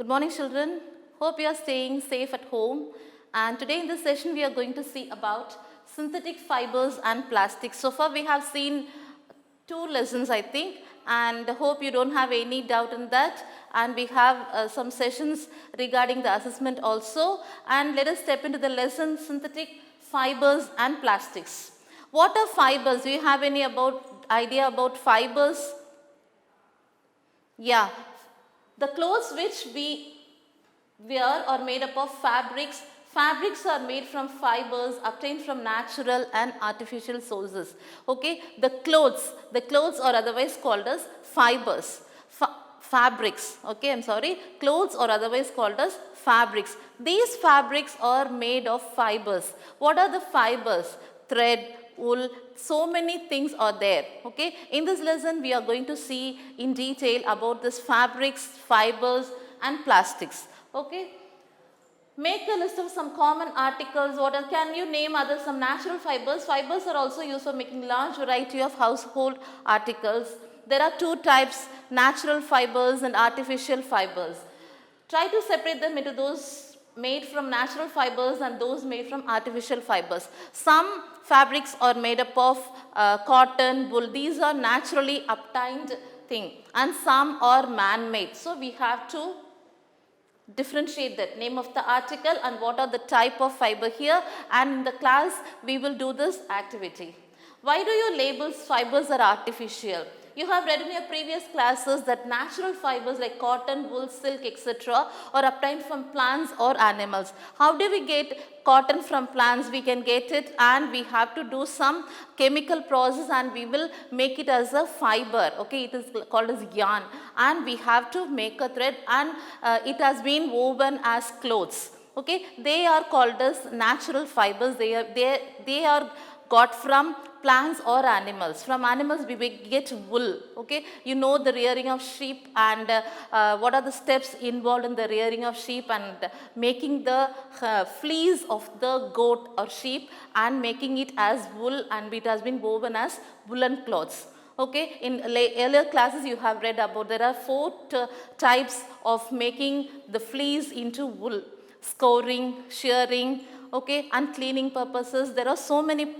Good morning, children. Hope you are staying safe at home. And today in this session, we are going to see about synthetic fibers and plastics. So far, we have seen two lessons, I think, and hope you don't have any doubt in that. And we have some sessions regarding the assessment also. And let us step into the lesson, synthetic fibers and plastics. What are fibers? Do you have any idea about fibers? Yeah, the clothes which we wear are made up of fabrics. Fabrics are made from fibers obtained from natural and artificial sources. Okay, the clothes are otherwise called as fibers. Fabrics, okay, I'm sorry, clothes are otherwise called as fabrics. These fabrics are made of fibers. What are the fibers? Thread, wool, so many things are there. Okay, in this lesson we are going to see in detail about this fabrics, fibers and plastics. Okay, make a list of some common articles. Can you name other some natural fibers? Fibers are also used for making large variety of household articles. There are two types, natural fibers and artificial fibers. Try to separate them into those made from natural fibers and those made from artificial fibers. Some fabrics are made up of cotton, wool. These are naturally obtained thing, and some are man-made. So we have to differentiate that name of the article and what are the type of fiber here, and in the class we will do this activity. Why do you label fibers are artificial? You have read in your previous classes that natural fibers like cotton, wool, silk, etc. are obtained from plants or animals. How do we get cotton from plants? We can get it and we have to do some chemical process and we will make it as a fiber. Okay, it is called as yarn, and we have to make a thread, and it has been woven as clothes. Okay, they are called as natural fibers. They are got from plants or animals. From animals we get wool. Okay, you know the rearing of sheep and what are the steps involved in the rearing of sheep and making the fleece of the goat or sheep and making it as wool, and it has been woven as woolen cloths. Okay, in earlier classes you have read about there are four types of making the fleece into wool: scouring, shearing, okay, and cleaning purposes. There are so many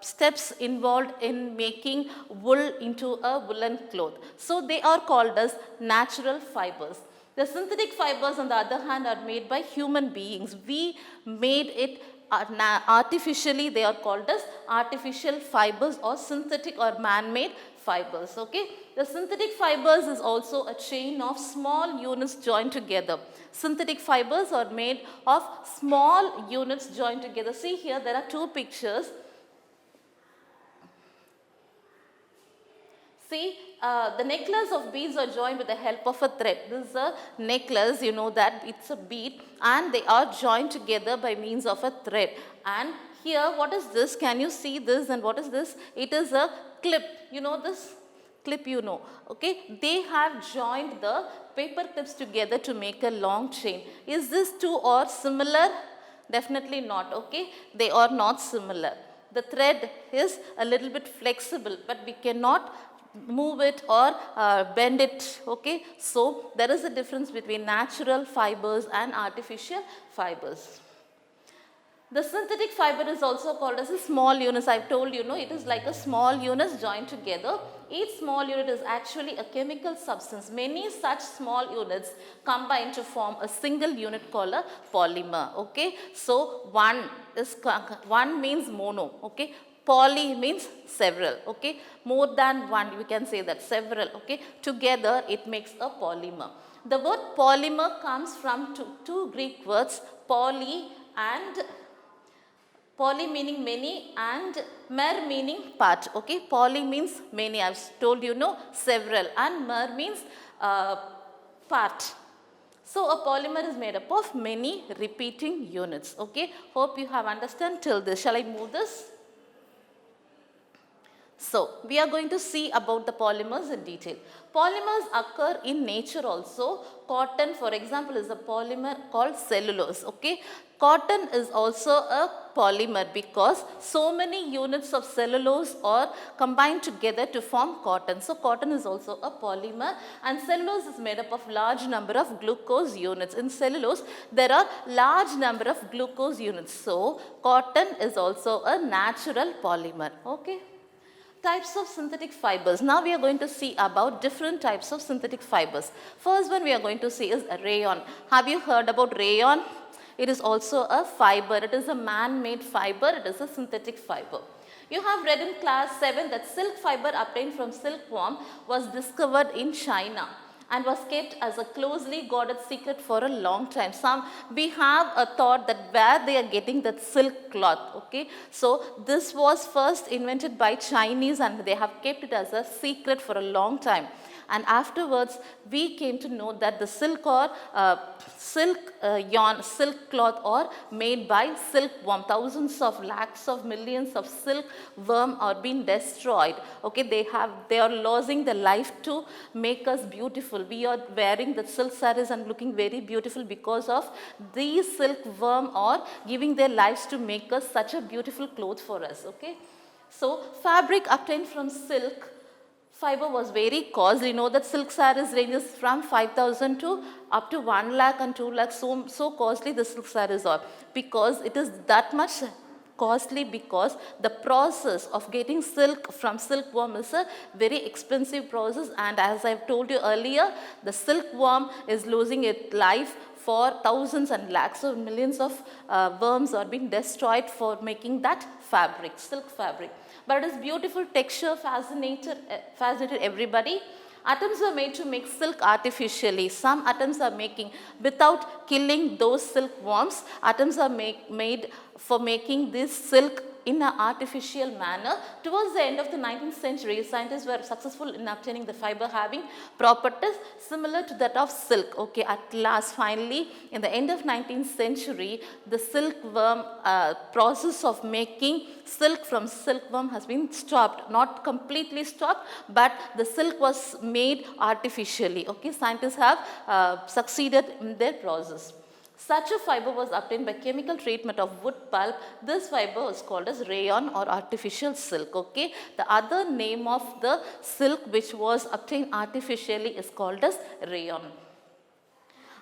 steps involved in making wool into a woolen cloth. So they are called as natural fibers. The synthetic fibers on the other hand are made by human beings. We made it artificially. They are called as artificial fibers or synthetic or man-made fibers. Okay, the synthetic fibers is also a chain of small units joined together. Synthetic fibers are made of small units joined together. See here, there are two pictures. See, the necklace of beads are joined with the help of a thread. This is a necklace, you know that it's a bead, and they are joined together by means of a thread. And here, what is this? Can you see this? And what is this? It is a clip. You know this clip, you know. Okay, they have joined the paper clips together to make a long chain. Is this two or similar? Definitely not. Okay, they are not similar. The thread is a little bit flexible, but we cannot move it or bend it. Okay, so there is a difference between natural fibers and artificial fibers. The synthetic fiber is also called as a small unit. I've told you, it is like a small units joined together. Each small unit is actually a chemical substance. Many such small units combine to form a single unit called a polymer. Okay, so one means mono. Okay, poly means several. Okay, more than one, we can say that several. Okay, together it makes a polymer. The word polymer comes from two Greek words, poly meaning many and mer meaning part. Okay, poly means many. I've told you, several, and mer means part. So a polymer is made up of many repeating units. Okay, hope you have understood till this. Shall I move this? So, we are going to see about the polymers in detail. Polymers occur in nature also. Cotton, for example, is a polymer called cellulose. Okay, cotton is also a polymer because so many units of cellulose are combined together to form cotton. So, cotton is also a polymer, and cellulose is made up of large number of glucose units. In cellulose, there are large number of glucose units. So, cotton is also a natural polymer. Okay. Types of synthetic fibers. Now we are going to see about different types of synthetic fibers. First one we are going to see is rayon. Have you heard about rayon? It is also a fiber. It is a man-made fiber. It is a synthetic fiber. You have read in class 7 that silk fiber obtained from silkworm was discovered in China and was kept as a closely guarded secret for a long time. We have a thought that where they are getting that silk cloth, okay. So this was first invented by Chinese and they have kept it as a secret for a long time. And afterwards, we came to know that the silk or silk cloth are made by silkworm. Thousands of lakhs of millions of silkworm are being destroyed. Okay, they are losing their life to make us beautiful. We are wearing the silk sarees and looking very beautiful because of these silkworm are giving their lives to make us such a beautiful cloth for us. Okay, so fabric obtained from silk fiber was very costly. You know that silk sarees ranges from 5,000 to up to 1 lakh and 2 lakh. So costly the silk sarees are because it is that much costly because the process of getting silk from silkworm is a very expensive process, and as I've told you earlier, the silkworm is losing its life for thousands and lakhs of millions of worms are being destroyed for making that fabric, silk fabric. But it is beautiful texture, fascinated everybody. Atoms are made to make silk artificially. Some atoms are making without killing those silkworms. Atoms are made for making this silk in an artificial manner. Towards the end of the 19th century, scientists were successful in obtaining the fiber having properties similar to that of silk. Okay, at last, finally, in the end of 19th century, the silkworm process of making silk from silkworm has been stopped. Not completely stopped, but the silk was made artificially. Okay, scientists have succeeded in their process. Such a fiber was obtained by chemical treatment of wood pulp. This fiber was called as rayon or artificial silk. Okay, the other name of the silk which was obtained artificially is called as rayon.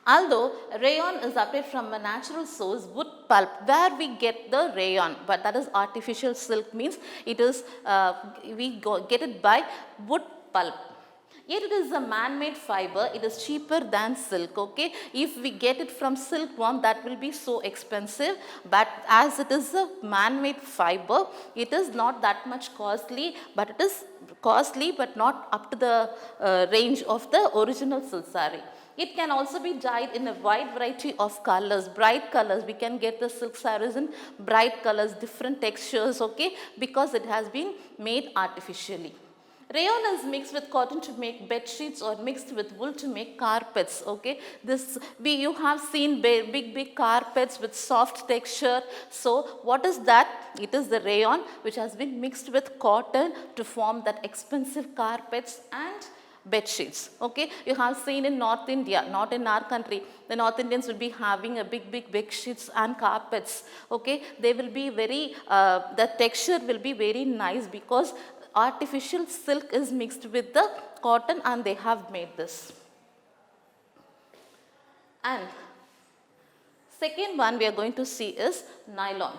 Although rayon is obtained from a natural source, wood pulp, where we get the rayon, but that is artificial silk means it is get it by wood pulp. Yet it is a man-made fiber, it is cheaper than silk, okay. If we get it from silkworm, that will be so expensive, but as it is a man-made fiber, it is not that much costly, but it is costly but not up to the range of the original silk saree. It can also be dyed in a wide variety of colors, bright colors. We can get the silk sarees in bright colors, different textures, okay, because it has been made artificially. Rayon is mixed with cotton to make bed sheets or mixed with wool to make carpets. Okay, you have seen big carpets with soft texture. So what is that? It is the rayon which has been mixed with cotton to form that expensive carpets and bed sheets. Okay, you have seen in North India, not in our country. The North Indians will be having a big bed sheets and carpets. Okay, they will be very the texture will be very nice because artificial silk is mixed with the cotton and they have made this. And second one we are going to see is nylon.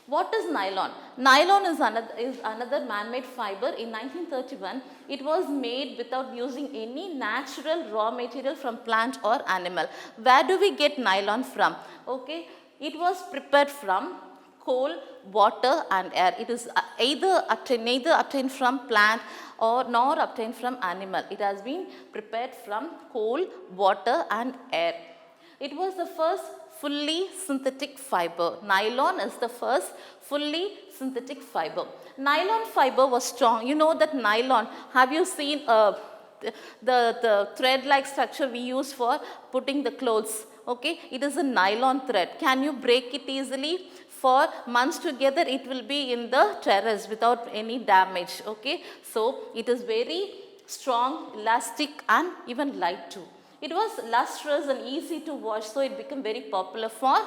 What is nylon? Nylon is another man-made fiber. In 1931, it was made without using any natural raw material from plant or animal. Where do we get nylon from? Okay, it was prepared from coal, water and air. It is neither obtained from plant nor obtained from animal. It has been prepared from coal, water and air. It was the first fully synthetic fiber. Nylon is the first fully synthetic fiber. Nylon fiber was strong. You know that nylon, have you seen the thread-like structure we use for putting the clothes? Okay, it is a nylon thread. Can you break it easily? For months together it will be in the terrace without any damage. Okay, so it is very strong, elastic and even light too. It was lustrous and easy to wash, so it became very popular for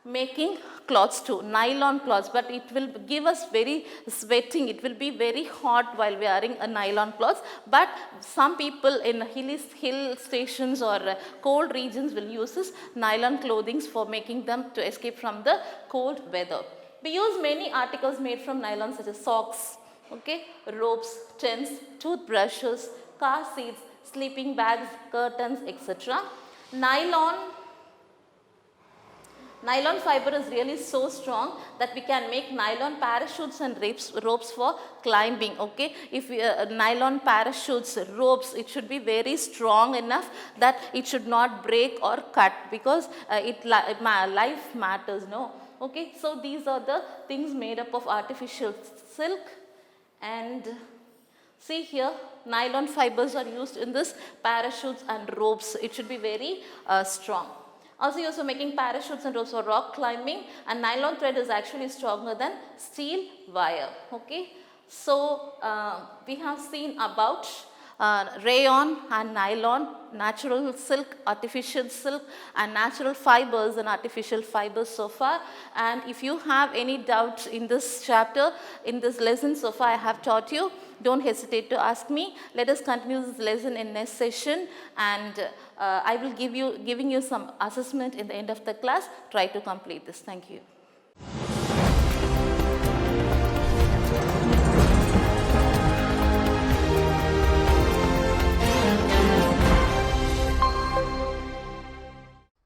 making cloths too, nylon cloths, but it will give us very sweating, it will be very hot while wearing a nylon cloths, but some people in hill stations or cold regions will use this nylon clothings for making them to escape from the cold weather. We use many articles made from nylon such as socks, okay, ropes, tents, toothbrushes, car seats, sleeping bags, curtains, etc. Nylon fiber is really so strong that we can make nylon parachutes and ropes for climbing. Okay, if nylon parachutes, ropes, it should be very strong enough that it should not break or cut, because life matters, no. Okay, so these are the things made up of artificial silk. And see here, nylon fibers are used in this parachutes and ropes. It should be very strong. Also, you're also making parachutes and ropes for rock climbing, and nylon thread is actually stronger than steel wire. Okay, so we have seen about rayon and nylon, natural silk, artificial silk, and natural fibers and artificial fibers so far. And if you have any doubts in this chapter, in this lesson so far I have taught you, don't hesitate to ask me. Let us continue this lesson in next session, and I will giving you some assessment in the end of the class. Try to complete this. Thank you.